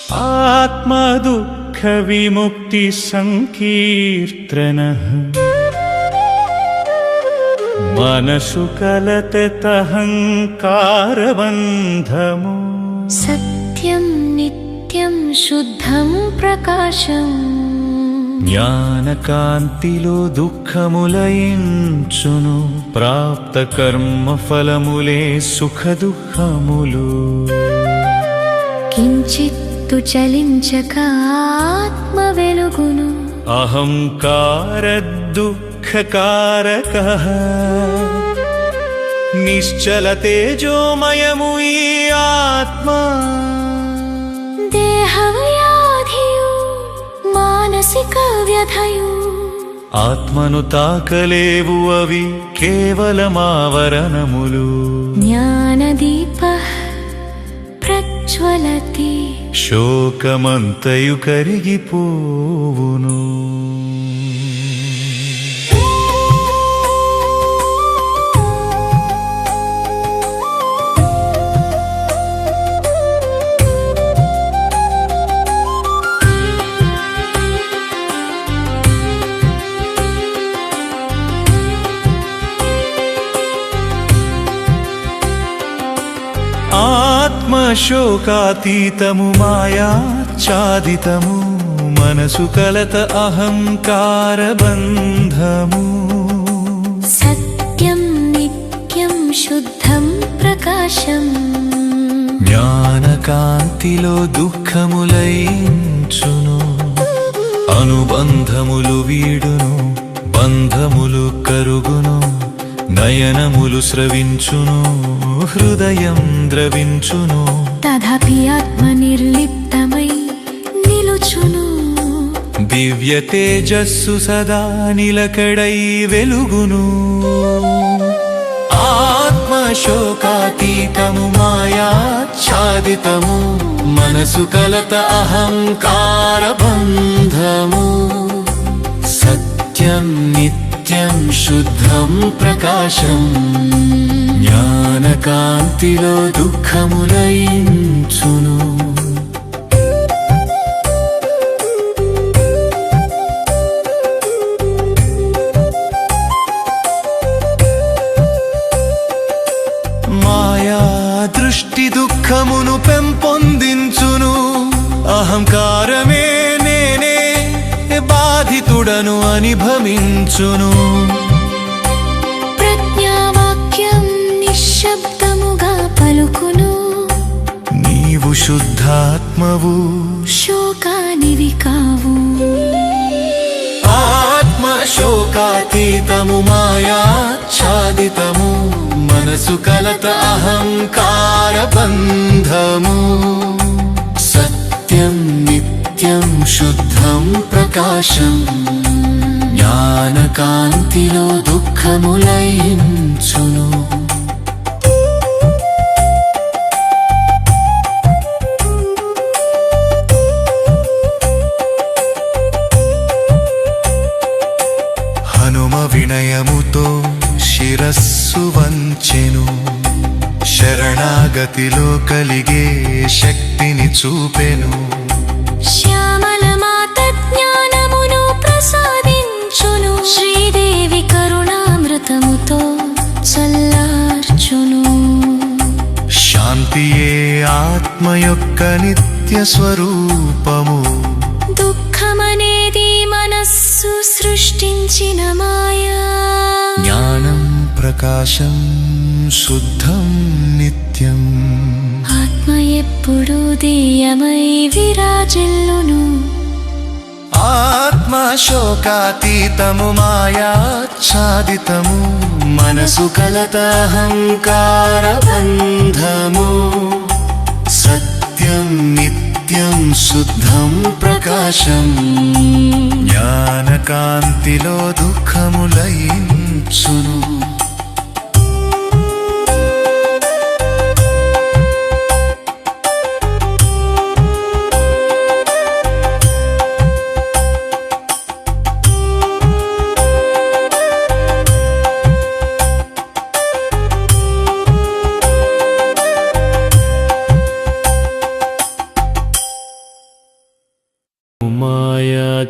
ఆత్మదుఃఖ విముక్తి సంకీర్తనః మనసు కలతహంకారబంధము సత్యం నిత్యం శుద్ధం ప్రకాశం జ్ఞానకాంతిలో దుఃఖములయించును ప్రాప్త కర్మ ఫలములే సుఖ దుఃఖములు కించిత్తు చలించక ఆత్మ వెలుగును అహంకార దుఃఖకారకః నిశ్చల తేజోమయము ఈ ఆత్మ దేహవ్యాధియు మానసిక వ్యధయు ఆత్మను తాకలేవు అవి కేవలమావరణములు జ్ఞానదీప ప్రజ్వలతి శోకమంతయు కరిగిపోవును ఆత్మశోకాతీతము మాయాచ్ఛాదితము మనసు కలత అహంకార బంధము సత్యం నిత్యం శుద్ధం ప్రకాశం జ్ఞానకాంతిలో దుఃఖములయించును అనుబంధములు వీడును బంధములు కరుగును నయనములు స్రవించును హృదయం ద్రవించును తథాపి ఆత్మ నిర్లిప్తమై నిలుచును దివ్య తేజస్సు సదా నిలకడై వెలుగును ఆత్మశోకాతీతము మాయాచ్ఛాదితము మనసు కలత అహంకార బంధము సత్యం నిత్యం శుద్ధం ప్రకాశం జ్ఞానకాంతిలో దుఃఖములయించును మాయా దృష్టి దుఃఖమును పెంపొందించును అహంకారమే నేనే బాధితుడను అని భ్రమించును ప్రజ్ఞావాక్యం నిశ్శబ్దముగా పలుకును నీవు శుద్ధాత్మవు శోకానివి కావు ఆత్మశోకాతీతము మాయాచ్ఛాదితము మనసు కలత అహంకార బంధము సత్యం నిత్యం శుద్ధం ప్రకాశం జ్ఞానకాంతిలో దుఃఖములయించును హనుమ వినయముతో శిరస్సు వంచెను శరణాగతిలో కలిగే శక్తిని చూపెను శ్యామల మాత జ్ఞానమును ప్రసాదించును శ్రీదేవి కరుణామృతముతో చల్లార్చును శాంతియే ఆత్మ యొక్క నిత్య స్వరూపము దుఃఖమనేది మనస్సు సృష్టించిన మాయా జ్ఞానం ప్రకాశం శుద్ధం నిత్యం ఆత్మ ఎప్పుడు దేయమై విరాజిల్లును ఆత్మశోకాతీతము మాయాచ్ఛాదితము మనసు కలత అహంకార బంధము సత్యం నిత్యం శుద్ధం ప్రకాశం జ్ఞానకాంతిలో దుఃఖములయించును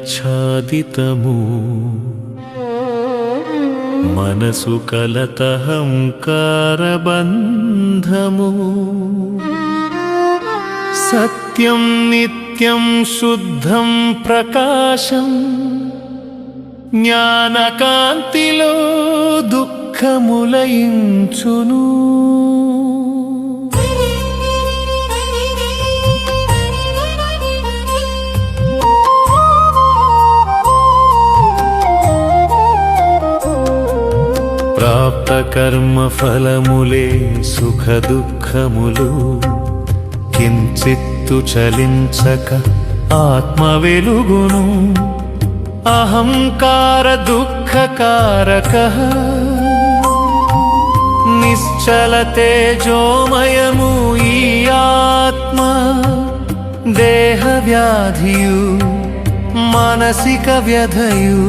మాయాచ్ఛాదితము మనసు కలతహంకారబంధము సత్యం నిత్యం శుద్ధం ప్రకాశం జ్ఞానకాంతిలో దుఃఖములయించును ప్రాప్త కర్మ ఫలములే సుఖ దుఃఖములు కించిత్తు చలించక ఆత్మ వెలుగును అహంకార దుఃఖకారకః నిశ్చల తేజోమయము ఈ ఆత్మ దేహ వ్యాధియు మానసిక వ్యధయు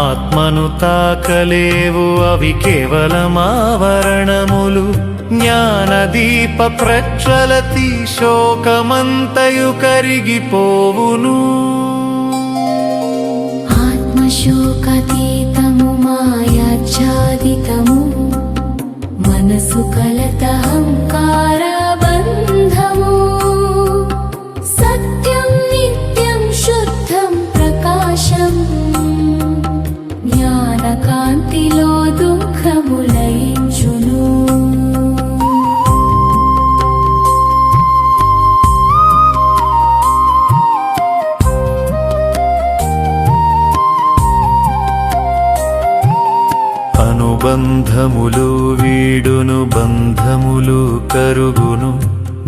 ఆత్మను తాకలేవు అవి కేవలమావరణములు జ్ఞానదీప ప్రజ్వలతి శోకమంతయు కరిగిపోవును ఆత్మశోకతీతము మాయాచ్ఛాదితము మనసు కలతహంకార బంధము సత్యం నిత్యం శుద్ధం ప్రకాశం జ్ఞానకాంతిలో దుఃఖములయించును అనుబంధములు వీడును బంధములు కరుగును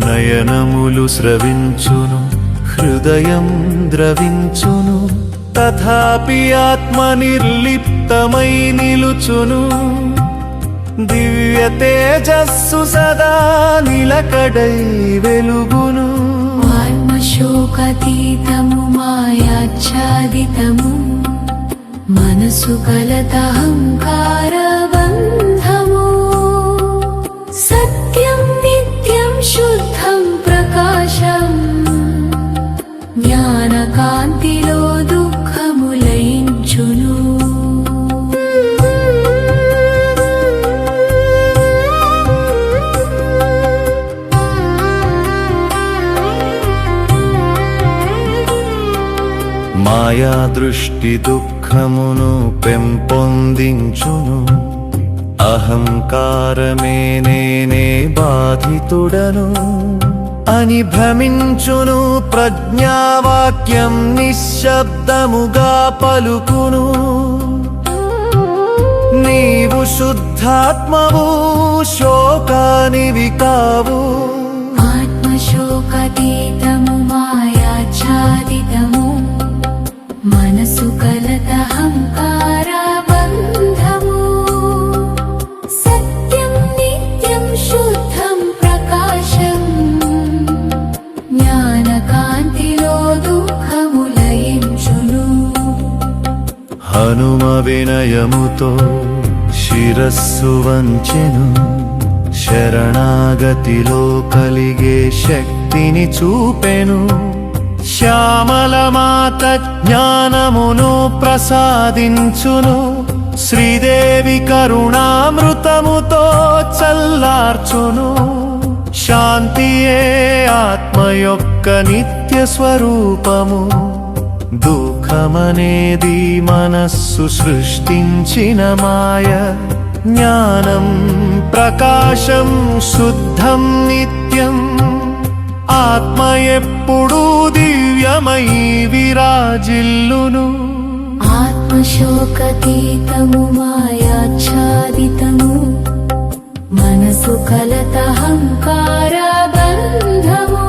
నయనములు స్రవించును హృదయం ద్రవించును తథాపి ఆత్మ నిర్లిప్తమై నిలుచును దివ్య తేజస్సు సదా నిలకడై వెలుగును ఆత్మశోకతీతము మాయాచ్ఛాదితము మనసు కలతహంకార బంధము సత్యం నిత్యం శుద్ధం ప్రకాశం జ్ఞానకాంతిలో దుఃఖములయించును మాయా దృష్టి దుఃఖమును పెంపొందించును అహంకారమే నేనే బాధితుడను అని భ్రమించును ప్రజ్ఞావాక్యం నిశ్శబ్దముగా పలుకును నీవు శుద్ధాత్మవు శోకానివి కావు ఆత్మశోకతీతము మాయాచ్ఛాదితము మనసు కలతహంకార బంధము సత్యం నిత్యం శుద్ధం ప్రకాశం జ్ఞానకాంతిలో దుఃఖములయించును హనుమ వినయముతో శిరస్సు వంచెను శరణాగతిలో కలిగే శక్తిని చూపెను శ్యామలమాత జ్ఞానమును ప్రసాదించును శ్రీదేవి కరుణామృతముతో చల్లార్చును శాంతియే ఆత్మ యొక్క నిత్య స్వరూపము దుఃఖమనేది మనస్సు సృష్టించిన మాయ జ్ఞానం ప్రకాశం శుద్ధం నిత్యం ఆత్మ ఎప్పుడూ దివ్యమై విరాజిల్లును ఆత్మశోకతీతము మాయాచ్ఛాదితము మనసు కలతహంకార బంధము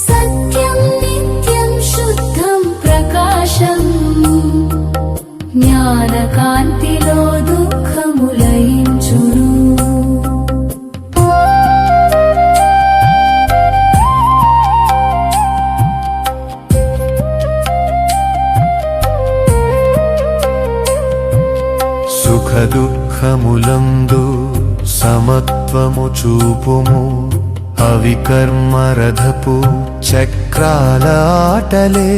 సత్యం నిత్యం శుద్ధం ప్రకాశం జ్ఞానకాంతిలో దుఃఖములయించును సుఖ దుఃఖములందు సమత్వము చూపుము అవికర్మరథపు చక్రాల ఆటలే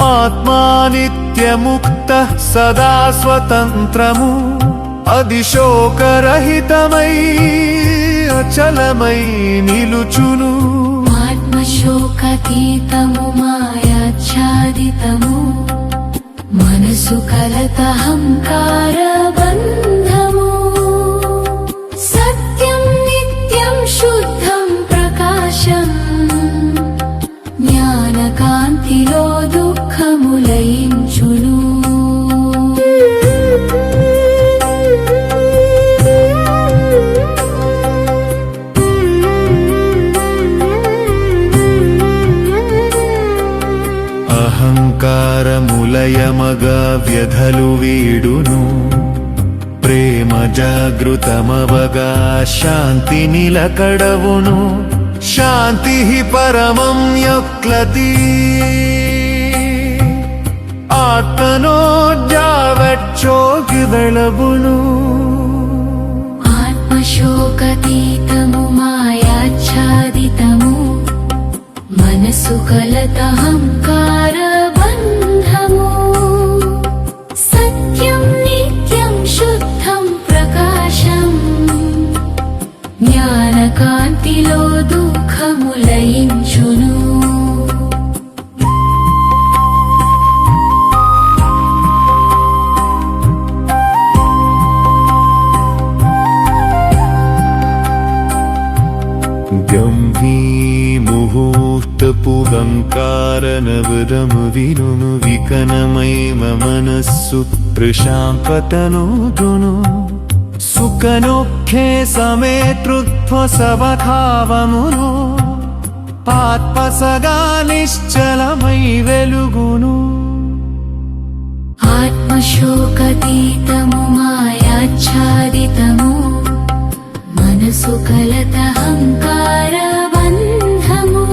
ఆత్మా నిత్యముక్త సదా స్వతంత్రము అది శోకరహితమై అచలమై నిలుచును ఆత్మశోకతీతము మాయాచ్ఛాదితము మనసు కలత అహంకార బంధము సత్యం నిత్యం శుద్ధం ప్రకాశం జ్ఞానకాంతిలో దుఃఖము లయించును అహంకారములయమగా వ్యధలు వీడును ప్రేమ జాగృతమవగా శాంతి నిలకడవును శాంతి పరమం యొక్లతి ఆత్మనోజ్జావచ్చోగిదళవును ఆత్మశోకతీతము మాయాచ్ఛాదితము మనసు కలత అహంకార బంధము సత్యం నిత్యం శుద్ధం ప్రకాశం జ్ఞానకాంతిలో దుఃఖము లయించును ముహూర్తపుగంకారనవరము వినుము వికనమై మనస్సు ప్రశాంతతనుదును సుఖనొఖ్యే సమేతృత్వ సవధావమును ఆత్మసగా నిశ్చలమై వెలుగును ఆత్మశోకతీతము మాయాచ్ఛాదితము మనసు కలత అహంకార బంధము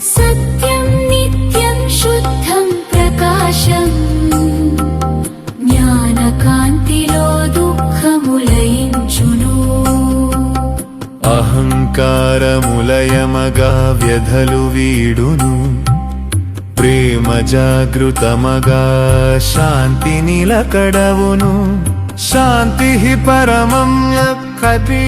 సత్యం నిత్యం శుద్ధం ప్రకాశం జ్ఞానకాంతిలో దుఃఖము లయించును అహంకారములయమగా వ్యధలు వీడును ప్రేమ జాగృతమగా శాంతి నిలకడవును శాంతి పరమం యొక్కతి